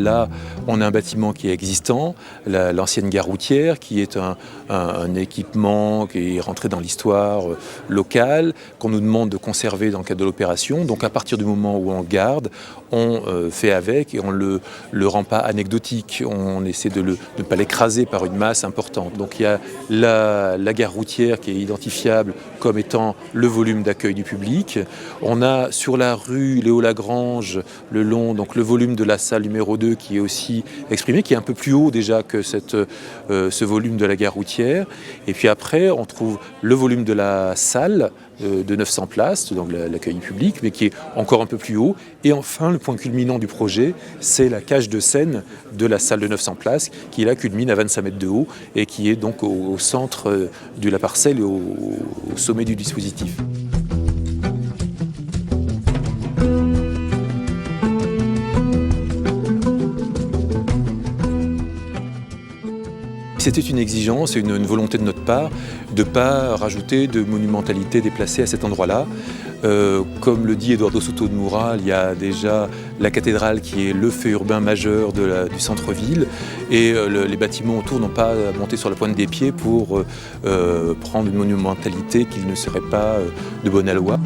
Là, on a un bâtiment qui est existant, l'ancienne gare routière, qui est un équipement qui est rentré dans l'histoire locale, qu'on nous demande de conserver dans le cadre de l'opération. Donc à partir du moment où on le garde, on fait avec et on ne le rend pas anecdotique. On essaie de ne pas l'écraser par une masse importante. Donc il y a la gare routière qui est identifiable comme étant le volume d'accueil du public. On a sur la rue Léo-Lagrange, le long, donc le volume de la salle numéro 2 qui est aussi exprimé, qui est un peu plus haut déjà que ce volume de la gare routière. Et puis après, on trouve le volume de la salle de 900 places, donc l'accueil du public, mais qui est encore un peu plus haut. Et enfin, le point culminant du projet, c'est la cage de scène de la salle de 900 places, qui là culmine à 25 mètres de haut et qui est donc au centre de la parcelle et au sommet du dispositif. C'était une exigence et une volonté de notre part de ne pas rajouter de monumentalité déplacée à cet endroit-là. Comme le dit Eduardo Souto de Moura, il y a déjà la cathédrale qui est le fait urbain majeur du centre-ville et les bâtiments autour n'ont pas à monter sur la pointe des pieds pour prendre une monumentalité qui ne serait pas de bonne loi.